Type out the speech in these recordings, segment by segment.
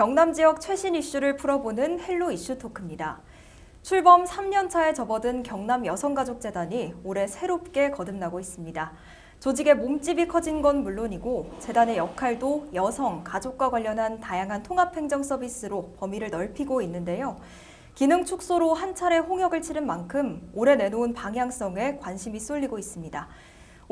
경남 지역 최신 이슈를 풀어보는 헬로 이슈 토크입니다. 출범 3년 차에 접어든 경남 여성가족재단이 올해 새롭게 거듭나고 있습니다. 조직의 몸집이 커진 건 물론이고 재단의 역할도 여성, 가족과 관련한 다양한 통합행정 서비스로 범위를 넓히고 있는데요. 기능 축소로 한 차례 홍역을 치른 만큼 올해 내놓은 방향성에 관심이 쏠리고 있습니다.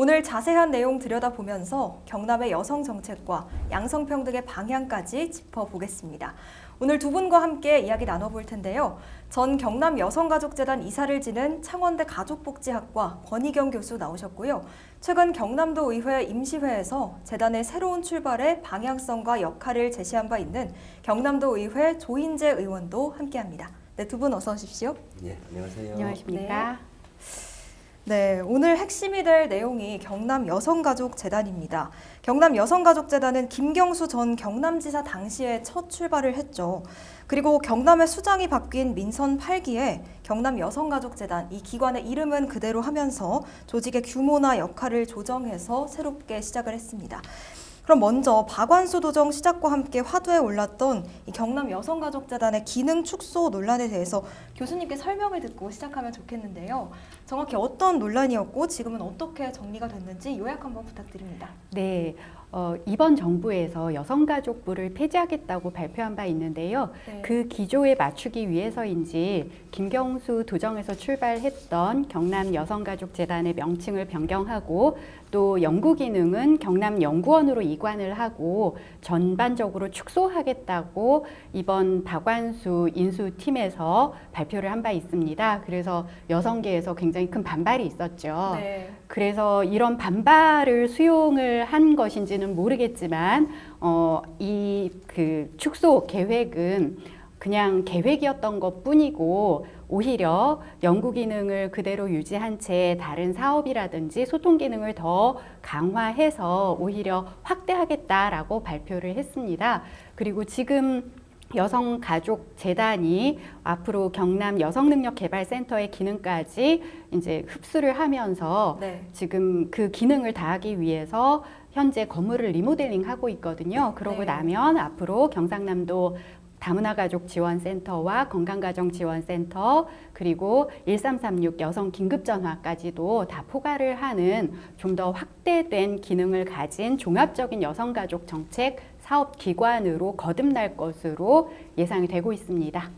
오늘 자세한 내용 들여다보면서 경남의 여성 정책과 양성평등의 방향까지 짚어보겠습니다. 오늘 두 분과 함께 이야기 나눠볼 텐데요. 전 경남 여성가족재단 이사를 지낸 창원대 가족복지학과 권희경 교수 나오셨고요. 최근 경남도 의회 임시회에서 재단의 새로운 출발의 방향성과 역할을 제시한 바 있는 경남도 의회 조인재 의원도 함께합니다. 네, 두 분 어서 오십시오. 네, 안녕하세요. 안녕하십니까. 네, 오늘 핵심이 될 내용이 경남 여성가족재단입니다. 경남 여성가족재단은 김경수 전 경남지사 당시에 첫 출발을 했죠. 그리고 경남의 수장이 바뀐 민선 8기에 경남 여성가족재단, 이 기관의 이름은 그대로 하면서 조직의 규모나 역할을 조정해서 새롭게 시작을 했습니다. 그럼 먼저 박완수 도정 시작과 함께 화두에 올랐던 이 경남 여성가족재단의 기능 축소 논란에 대해서 교수님께 설명을 듣고 시작하면 좋겠는데요. 정확히 어떤 논란이었고 지금은 어떻게 정리가 됐는지 요약 한번 부탁드립니다. 네, 이번 정부에서 여성가족부를 폐지하겠다고 발표한 바 있는데요. 네. 그 기조에 맞추기 위해서인지 김경수 도정에서 출발했던 경남 여성가족재단의 명칭을 변경하고 또 연구 기능은 경남연구원으로 이관을 하고 전반적으로 축소하겠다고 이번 박완수 인수팀에서 발표를 한 바 있습니다. 그래서 여성계에서 굉장히 큰 반발이 있었죠. 네. 그래서 이런 반발을 수용을 한 것인지는 모르겠지만 이 축소 계획은 그냥 계획이었던 것뿐이고 오히려 연구 기능을 그대로 유지한 채 다른 사업이라든지 소통 기능을 더 강화해서 오히려 확대하겠다라고 발표를 했습니다. 그리고 지금 여성가족재단이 앞으로 경남 여성능력개발센터의 기능까지 이제 흡수를 하면서 네. 지금 그 기능을 다하기 위해서 현재 건물을 리모델링하고 있거든요. 그러고 네. 나면 앞으로 경상남도 다문화가족지원센터와 건강가정지원센터 그리고 1336 여성긴급전화까지도 다 포괄을 하는 좀 더 확대된 기능을 가진 종합적인 여성가족 정책 사업기관으로 거듭날 것으로 예상이 되고 있습니다.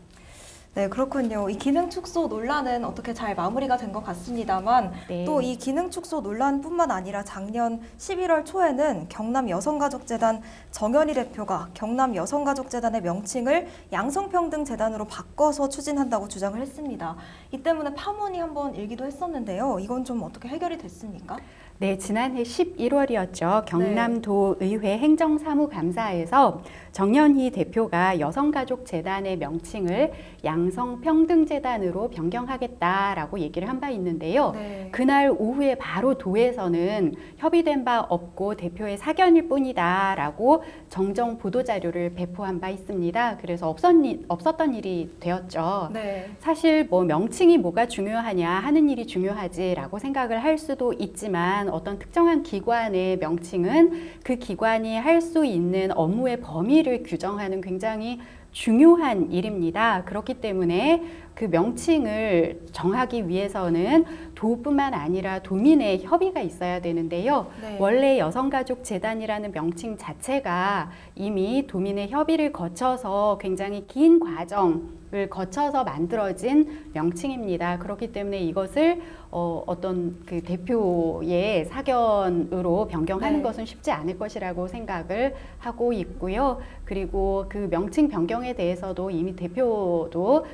네, 그렇군요. 이 기능 축소 논란은 어떻게 잘 마무리가 된 것 같습니다만 네. 또 이 기능 축소 논란뿐만 아니라 작년 11월 초에는 경남 여성가족재단 정연희 대표가 경남 여성가족재단의 명칭을 양성평등재단으로 바꿔서 추진한다고 주장을 했습니다. 이 때문에 파문이 한번 일기도 했었는데요. 이건 좀 어떻게 해결이 됐습니까? 네, 지난해 11월이었죠. 경남도 의회 행정사무감사에서 정연희 대표가 여성가족재단의 명칭을 양성평등재단으로 변경하겠다라고 얘기를 한 바 있는데요. 네. 그날 오후에 바로 도에서는 협의된 바 없고 대표의 사견일 뿐이다라고 정정 보도자료를 배포한 바 있습니다. 그래서 없었던 일이 되었죠. 네. 사실 뭐 명칭이 뭐가 중요하냐 하는 일이 중요하지라고 생각을 할 수도 있지만 어떤 특정한 기관의 명칭은 그 기관이 할 수 있는 업무의 범위를 규정하는 굉장히 중요한 일입니다. 그렇기 때문에 그 명칭을 정하기 위해서는 도뿐만 아니라 도민의 협의가 있어야 되는데요. 네. 원래 여성가족재단이라는 명칭 자체가 이미 도민의 협의를 거쳐서 굉장히 긴 과정을 거쳐서 만들어진 명칭입니다. 그렇기 때문에 이것을 어떤 그 대표의 사견으로 변경하는 네. 것은 쉽지 않을 것이라고 생각을 하고 있고요. 그리고 그 명칭 변경에 대해서도 이미 대표도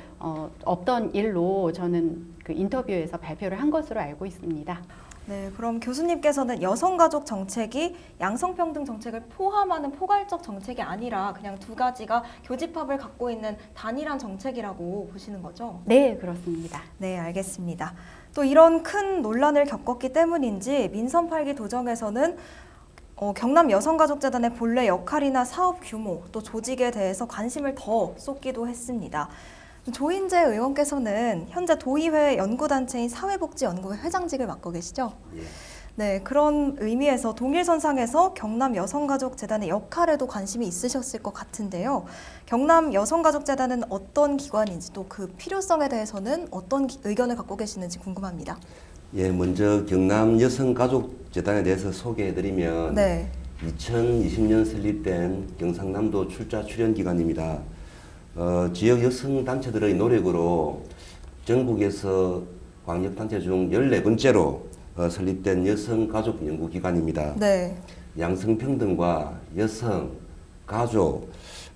없던 일로 저는 그 인터뷰에서 발표를 한 것으로 알고 있습니다. 네, 그럼 교수님께서는 여성가족 정책이 양성평등 정책을 포함하는 포괄적 정책이 아니라 그냥 두 가지가 교집합을 갖고 있는 단일한 정책이라고 보시는 거죠? 네, 그렇습니다. 네, 알겠습니다. 또 이런 큰 논란을 겪었기 때문인지 민선 8기 도정에서는 경남 여성가족재단의 본래 역할이나 사업 규모, 또 조직에 대해서 관심을 더 쏟기도 했습니다. 조인재 의원께서는 현재 도의회 연구단체인 사회복지연구회 회장직을 맡고 계시죠? 예. 네, 그런 의미에서 동일선상에서 경남 여성가족재단의 역할에도 관심이 있으셨을 것 같은데요. 경남 여성가족재단은 어떤 기관인지 또 그 필요성에 대해서는 어떤 의견을 갖고 계시는지 궁금합니다. 예, 먼저 경남 여성가족재단에 대해서 소개해드리면 네. 2020년 설립된 경상남도 출자 출연 기관입니다. 지역 여성단체들의 노력으로 전국에서 광역단체 중 14번째로 설립된 여성가족연구기관입니다. 네. 양성평등과 여성, 가족,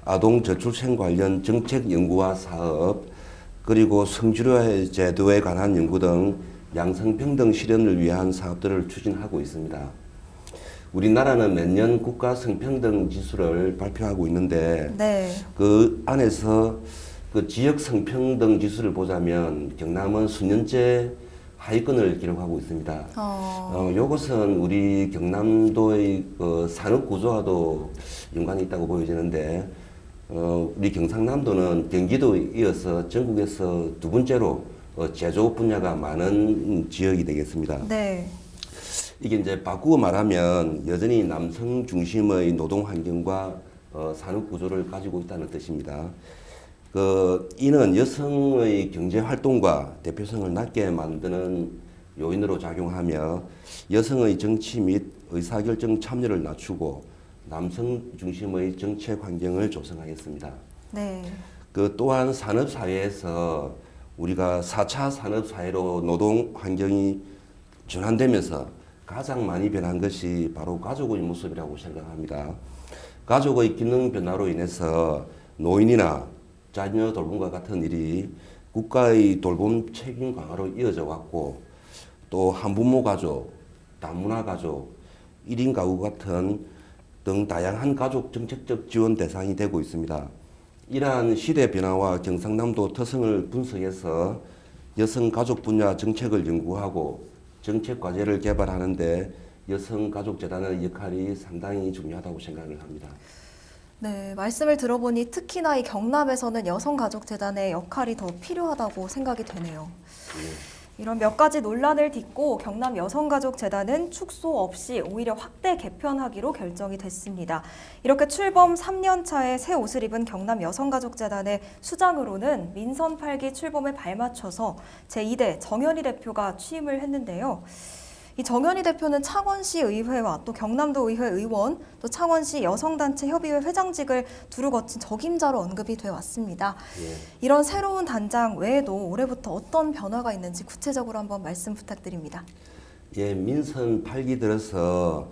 아동저출생 관련 정책 연구와 사업, 그리고 성주로 제도에 관한 연구 등 양성평등 실현을 위한 사업들을 추진하고 있습니다. 우리나라는 매년 국가 성평등 지수를 발표하고 있는데 네. 그 안에서 그 지역 성평등 지수를 보자면 경남은 수년째 하위권을 기록하고 있습니다. 이것은 우리 경남도의 그 산업 구조와도 연관이 있다고 보여지는데 우리 경상남도는 경기도에 이어서 전국에서 두 번째로 제조업 분야가 많은 지역이 되겠습니다. 네. 이게 이제 바꾸고 말하면 여전히 남성 중심의 노동 환경과 산업 구조를 가지고 있다는 뜻입니다. 이는 여성의 경제 활동과 대표성을 낮게 만드는 요인으로 작용하며 여성의 정치 및 의사결정 참여를 낮추고 남성 중심의 정책 환경을 조성하였습니다. 네. 또한 산업사회에서 우리가 4차 산업사회로 노동 환경이 전환되면서 가장 많이 변한 것이 바로 가족의 모습이라고 생각합니다. 가족의 기능 변화로 인해서 노인이나 자녀 돌봄과 같은 일이 국가의 돌봄 책임 강화로 이어져 왔고 또 한부모 가족, 다문화 가족, 1인 가구 같은 등 다양한 가족 정책적 지원 대상이 되고 있습니다. 이러한 시대 변화와 경상남도 특성을 분석해서 여성 가족 분야 정책을 연구하고 정책 과제를 개발하는데 여성가족재단의 역할이 상당히 중요하다고 생각을 합니다. 네, 말씀을 들어보니 특히나 이 경남에서는 여성가족재단의 역할이 더 필요하다고 생각이 되네요. 이런 몇 가지 논란을 딛고 경남 여성가족재단은 축소 없이 오히려 확대 개편하기로 결정이 됐습니다. 이렇게 출범 3년 차에 새 옷을 입은 경남 여성가족재단의 수장으로는 민선 8기 출범에 발맞춰서 제2대 정현희 대표가 취임을 했는데요. 이 정현희 대표는 창원시 의회와 또 경남도 의회 의원, 또 창원시 여성단체 협의회 회장직을 두루 거친 적임자로 언급이 돼 왔습니다. 예. 이런 새로운 단장 외에도 올해부터 어떤 변화가 있는지 구체적으로 한번 말씀 부탁드립니다. 예, 민선 8기 들어서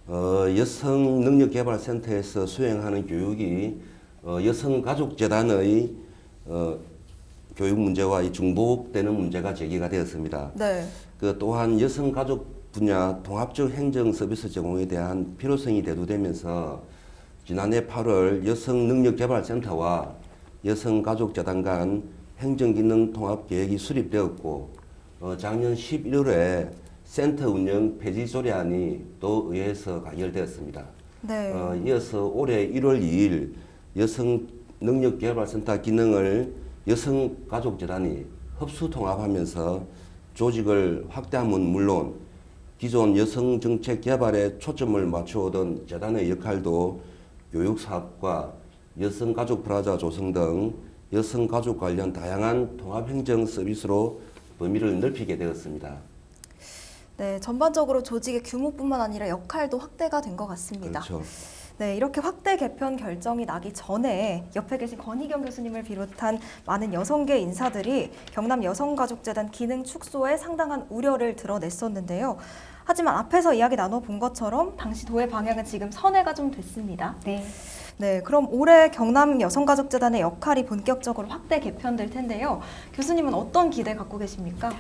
여성능력개발센터에서 수행하는 교육이 여성가족재단의 교육 문제와 중복되는 문제가 제기가 되었습니다. 네. 또한 여성가족 분야 통합적 행정 서비스 제공에 대한 필요성이 대두되면서 지난해 8월 여성능력개발센터와 여성가족재단 간 행정기능 통합계획이 수립되었고 작년 11월에 센터 운영 폐지 조례안이 또 의회에서 가결되었습니다. 네. 이어서 올해 1월 2일 여성능력개발센터 기능을 여성가족재단이 흡수통합하면서 조직을 확대함은 물론 기존 여성정책 개발에 초점을 맞춰오던 재단의 역할도 교육사업과 여성가족 프라자 조성 등 여성가족 관련 다양한 통합행정 서비스로 범위를 넓히게 되었습니다. 네, 전반적으로 조직의 규모뿐만 아니라 역할도 확대가 된 것 같습니다. 그렇죠. 네, 이렇게 확대 개편 결정이 나기 전에 옆에 계신 권희경 교수님을 비롯한 많은 여성계 인사들이 경남 여성가족재단 기능 축소에 상당한 우려를 드러냈었는데요. 하지만 앞에서 이야기 나눠본 것처럼 당시 도의 방향은 지금 선회가 좀 됐습니다. 네. 네, 그럼 올해 경남 여성가족재단의 역할이 본격적으로 확대 개편될 텐데요. 교수님은 어떤 기대 갖고 계십니까?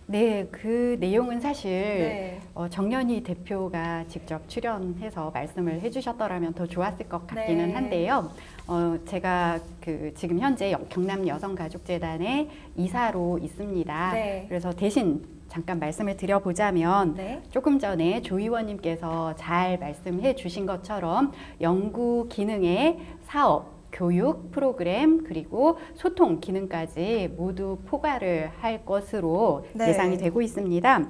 네, 그 내용은 사실 네. 정연희 대표가 직접 출연해서 말씀을 해주셨더라면 더 좋았을 것 같기는 네. 한데요. 제가 지금 현재 경남 여성가족재단의 이사로 있습니다. 네. 그래서 대신 잠깐 말씀을 드려보자면 네. 조금 전에 조 의원님께서 잘 말씀해 주신 것처럼 연구 기능의 사업, 교육 프로그램 그리고 소통 기능까지 모두 포괄을 할 것으로 네. 예상이 되고 있습니다.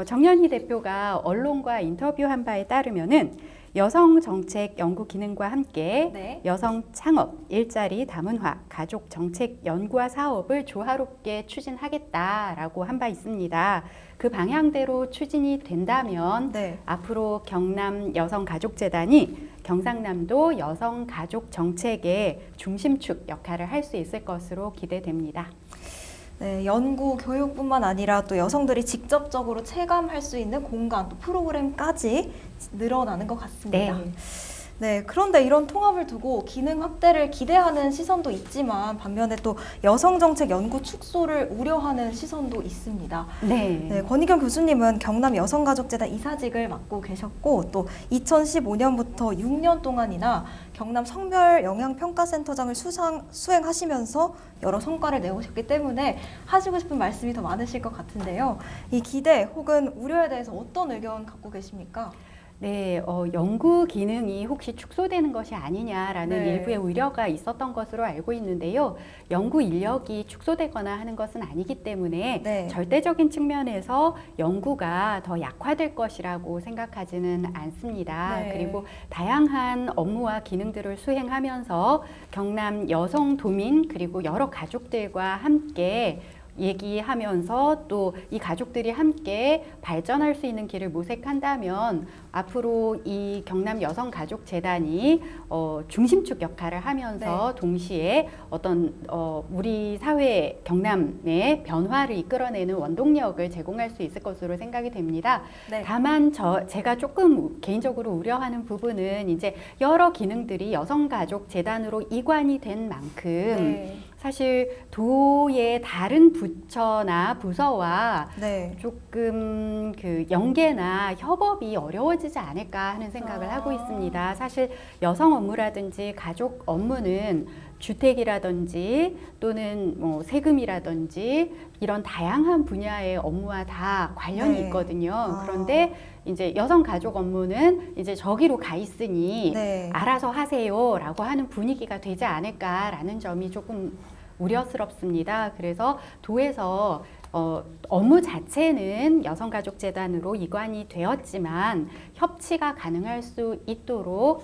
정연희 대표가 언론과 인터뷰한 바에 따르면은 여성 정책 연구 기능과 함께 네. 여성 창업, 일자리 다문화, 가족 정책 연구와 사업을 조화롭게 추진하겠다라고 한 바 있습니다. 그 방향대로 추진이 된다면 네. 앞으로 경남 여성가족재단이 경상남도 여성가족 정책의 중심축 역할을 할 수 있을 것으로 기대됩니다. 네, 연구, 교육뿐만 아니라 또 여성들이 직접적으로 체감할 수 있는 공간, 또 프로그램까지 늘어나는 것 같습니다. 네. 네, 그런데 이런 통합을 두고 기능 확대를 기대하는 시선도 있지만 반면에 또 여성 정책 연구 축소를 우려하는 시선도 있습니다. 네. 네, 권희경 교수님은 경남 여성가족재단 이사직을 맡고 계셨고 또 2015년부터 6년 동안이나 경남 성별 영양평가센터장을 수행하시면서 여러 성과를 내오셨기 때문에 하시고 싶은 말씀이 더 많으실 것 같은데요. 이 기대 혹은 우려에 대해서 어떤 의견 갖고 계십니까? 네, 연구 기능이 혹시 축소되는 것이 아니냐라는 네. 일부의 우려가 있었던 것으로 알고 있는데요. 연구 인력이 축소되거나 하는 것은 아니기 때문에 네. 절대적인 측면에서 연구가 더 약화될 것이라고 생각하지는 않습니다. 네. 그리고 다양한 업무와 기능들을 수행하면서 경남 여성 도민 그리고 여러 가족들과 함께 얘기하면서 또 이 가족들이 함께 발전할 수 있는 길을 모색한다면 앞으로 이 경남 여성가족재단이 중심축 역할을 하면서 동시에 어떤 우리 사회 경남의 변화를 이끌어내는 원동력을 제공할 수 있을 것으로 생각이 됩니다. 네. 다만 제가 조금 개인적으로 우려하는 부분은 이제 여러 기능들이 여성가족재단으로 이관이 된 만큼 네. 사실 도의 다른 부처나 부서와 네. 조금 그 연계나 협업이 어려워지지 않을까 하는 생각을 하고 있습니다. 사실 여성 업무라든지 가족 업무는 주택이라든지 또는 뭐 세금이라든지 이런 다양한 분야의 업무와 다 관련이 네. 있거든요. 그런데 이제 여성 가족 업무는 이제 저기로 가 있으니 네. 알아서 하세요라고 하는 분위기가 되지 않을까라는 점이 조금 우려스럽습니다. 그래서 도에서 업무 자체는 여성가족재단으로 이관이 되었지만 협치가 가능할 수 있도록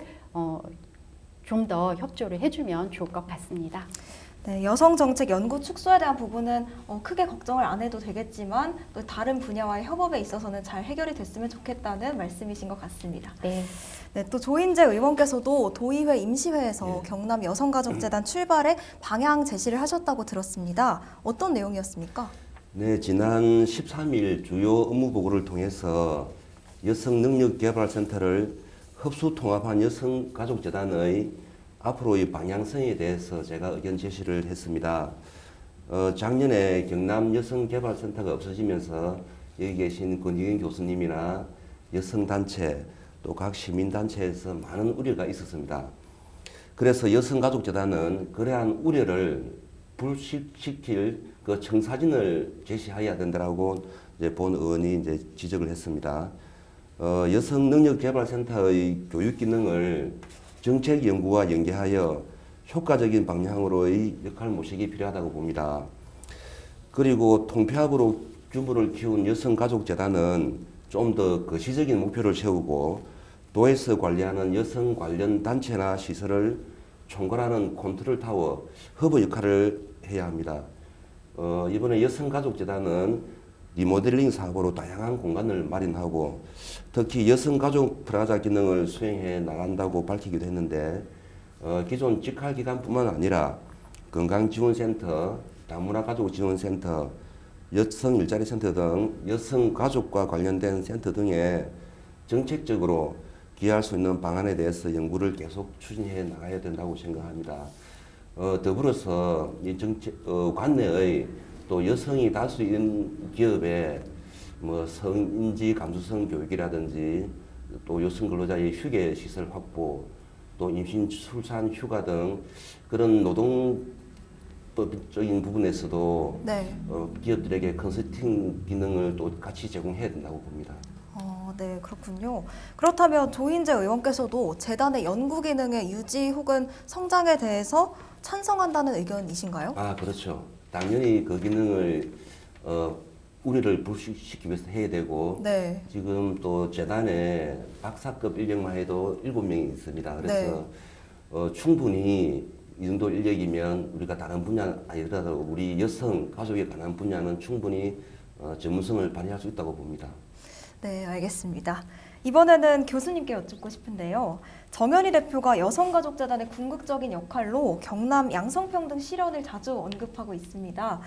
좀 더 협조를 해주면 좋을 것 같습니다. 네, 여성 정책 연구 축소에 대한 부분은 크게 걱정을 안 해도 되겠지만 또 다른 분야와의 협업에 있어서는 잘 해결이 됐으면 좋겠다는 말씀이신 것 같습니다. 네. 네, 또 조인재 의원께서도 도의회 임시회에서 경남 여성가족재단 출발의 방향 제시를 하셨다고 들었습니다. 어떤 내용이었습니까? 네, 지난 13일 주요 업무 보고를 통해서 여성능력개발센터를 흡수통합한 여성가족재단의 앞으로의 방향성에 대해서 제가 의견 제시를 했습니다. 작년에 경남 여성개발센터가 없어지면서 여기 계신 권희경 교수님이나 여성단체 또 각 시민단체에서 많은 우려가 있었습니다. 그래서 여성가족재단은 그러한 우려를 불식시킬 그 청사진을 제시해야 된다라고 이제 본 의원이 이제 지적을 했습니다. 여성능력개발센터의 교육 기능을 정책 연구와 연계하여 효과적인 방향으로의 역할 모색이 필요하다고 봅니다. 그리고 통폐합으로 규모를 키운 여성가족재단은 좀 더 거시적인 목표를 세우고 도에서 관리하는 여성 관련 단체나 시설을 총괄하는 컨트롤 타워, 허브 역할을 해야 합니다. 이번에 여성가족재단은 리모델링 사업으로 다양한 공간을 마련하고 특히 여성가족 프라자 기능을 수행해 나간다고 밝히기도 했는데 기존 직할기관뿐만 아니라 건강지원센터, 다문화가족지원센터, 여성일자리센터 등 여성가족과 관련된 센터 등에 정책적으로 기여할 수 있는 방안에 대해서 연구를 계속 추진해 나가야 된다고 생각합니다. 더불어서 이 정책 관내의 또 여성이 다수인 기업에 뭐 성인지 감수성 교육이라든지 또 여성 근로자의 휴게 시설 확보 또 임신 출산 휴가 등 그런 노동법적인 부분에서도 네. 기업들에게 컨설팅 기능을 또 같이 제공해야 된다고 봅니다. 네, 그렇군요. 그렇다면 조인재 의원께서도 재단의 연구 기능의 유지 혹은 성장에 대해서 찬성한다는 의견이신가요? 그렇죠. 당연히 그 기능을 우리를 불식시키기 위해서 해야 되고 네. 지금 또 재단에 박사급 인력만 해도 7명이 있습니다. 그래서 충분히 이 정도 인력이면 우리가 다른 분야 아니더라도 우리 여성 가족에 관한 분야는 충분히 전문성을 발휘할 수 있다고 봅니다. 네, 알겠습니다. 이번에는 교수님께 여쭙고 싶은데요. 정현희 대표가 여성가족재단의 궁극적인 역할로 경남 양성평등 실현을 자주 언급하고 있습니다.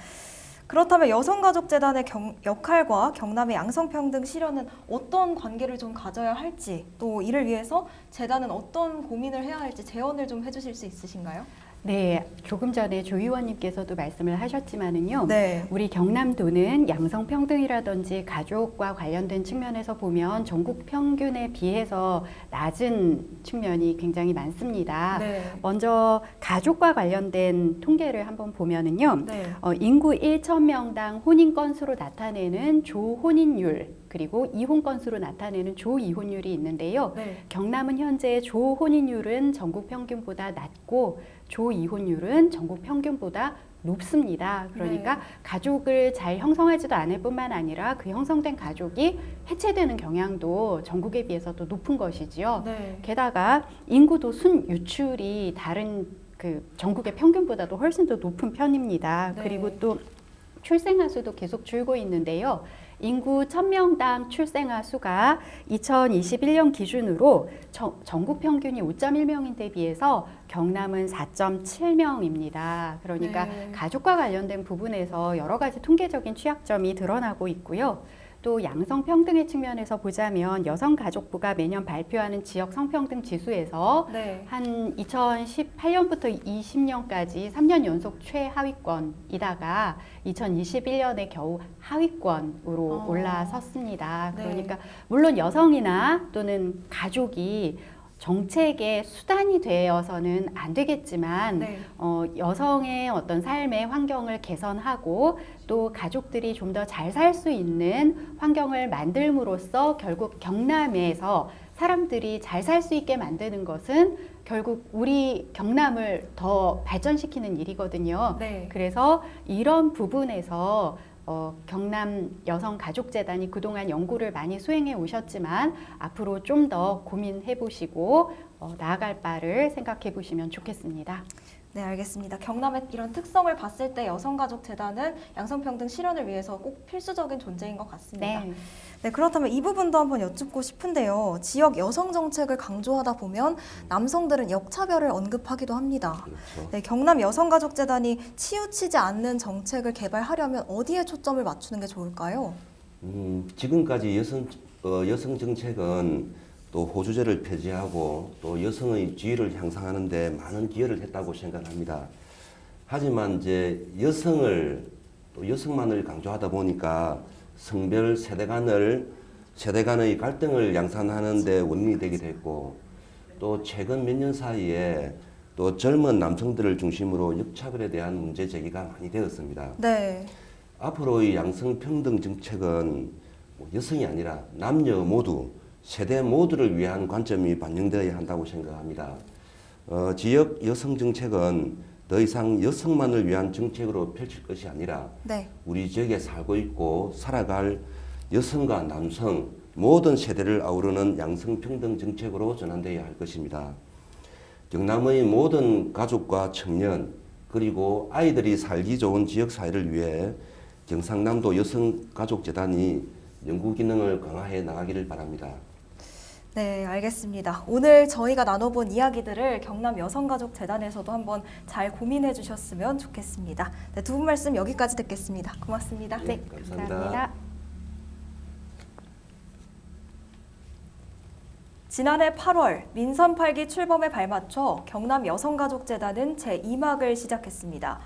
그렇다면 여성가족재단의 역할과 경남의 양성평등 실현은 어떤 관계를 좀 가져야 할지, 또 이를 위해서 재단은 어떤 고민을 해야 할지 제언을 좀 해주실 수 있으신가요? 네, 조금 전에 조 의원님께서도 말씀을 하셨지만은요. 네. 우리 경남도는 양성평등이라든지 가족과 관련된 측면에서 보면 전국 평균에 비해서 낮은 측면이 굉장히 많습니다. 네. 먼저 가족과 관련된 통계를 한번 보면은요. 네. 인구 1,000명당 혼인 건수로 나타내는 조혼인율 그리고 이혼 건수로 나타내는 조이혼율이 있는데요. 네. 경남은 현재 조혼인율은 전국 평균보다 낮고 조이혼율은 전국 평균보다 높습니다. 그러니까 네. 가족을 잘 형성하지도 않을 뿐만 아니라 그 형성된 가족이 해체되는 경향도 전국에 비해서도 높은 것이지요. 네. 게다가 인구도 순유출이 다른 그 전국의 평균보다도 훨씬 더 높은 편입니다. 네. 그리고 또 출생아 수도 계속 줄고 있는데요. 인구 1000명당 출생아 수가 2021년 기준으로 전국 평균이 5.1명인데 비해서 경남은 4.7명입니다. 그러니까 네. 가족과 관련된 부분에서 여러 가지 통계적인 취약점이 드러나고 있고요. 또 양성평등의 측면에서 보자면 여성가족부가 매년 발표하는 지역 성평등 지수에서 네. 한 2018년부터 20년까지 3년 연속 최하위권이다가 2021년에 겨우 하위권으로 올라섰습니다. 네. 그러니까 물론 여성이나 또는 가족이 정책의 수단이 되어서는 안 되겠지만 네. 여성의 어떤 삶의 환경을 개선하고 또 가족들이 좀 더 잘 살 수 있는 환경을 만들므로써 결국 경남에서 사람들이 잘 살 수 있게 만드는 것은 결국 우리 경남을 더 발전시키는 일이거든요. 네. 그래서 이런 부분에서 경남 여성가족재단이 그동안 연구를 많이 수행해 오셨지만 앞으로 좀 더 고민해 보시고 나아갈 바를 생각해 보시면 좋겠습니다. 네, 알겠습니다. 경남의 이런 특성을 봤을 때 여성가족재단은 양성평등 실현을 위해서 꼭 필수적인 존재인 것 같습니다. 네. 네, 그렇다면 이 부분도 한번 여쭙고 싶은데요. 지역 여성 정책을 강조하다 보면 남성들은 역차별을 언급하기도 합니다. 그렇죠. 네, 경남 여성가족재단이 치우치지 않는 정책을 개발하려면 어디에 초점을 맞추는 게 좋을까요? 지금까지 여성 정책은 또 호주제를 폐지하고 또 여성의 지위를 향상하는 데 많은 기여를 했다고 생각합니다. 하지만 이제 또 여성만을 강조하다 보니까 성별 세대 간의 갈등을 양산하는 데 원인이 되기도 했고 또 최근 몇 년 사이에 또 젊은 남성들을 중심으로 역차별에 대한 문제 제기가 많이 되었습니다. 네. 앞으로의 양성평등 정책은 여성이 아니라 남녀 모두 세대 모두를 위한 관점이 반영되어야 한다고 생각합니다. 지역 여성 정책은 더 이상 여성만을 위한 정책으로 펼칠 것이 아니라 네. 우리 지역에 살고 있고 살아갈 여성과 남성 모든 세대를 아우르는 양성평등 정책으로 전환되어야 할 것입니다. 경남의 모든 가족과 청년 그리고 아이들이 살기 좋은 지역사회를 위해 경상남도 여성가족재단이 연구 기능을 강화해 나가기를 바랍니다. 네, 알겠습니다. 오늘 저희가 나눠본 이야기들을 경남 여성가족재단에서도 한번 잘 고민해 주셨으면 좋겠습니다. 네, 두 분 말씀 여기까지 듣겠습니다. 고맙습니다. 네, 감사합니다. 감사합니다. 지난해 8월 민선 8기 출범에 발맞춰 경남 여성가족재단은 제2막을 시작했습니다.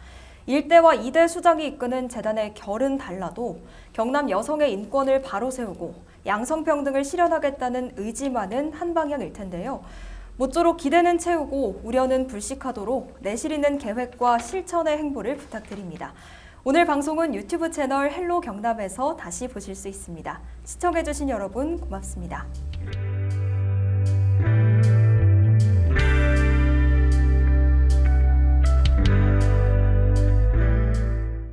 1대와 2대 수장이 이끄는 재단의 결은 달라도 경남 여성의 인권을 바로 세우고 양성평등을 실현하겠다는 의지만은 한 방향일 텐데요. 모쪼록 기대는 채우고 우려는 불식하도록 내실 있는 계획과 실천의 행보를 부탁드립니다. 오늘 방송은 유튜브 채널 헬로 경남에서 다시 보실 수 있습니다. 시청해주신 여러분 고맙습니다.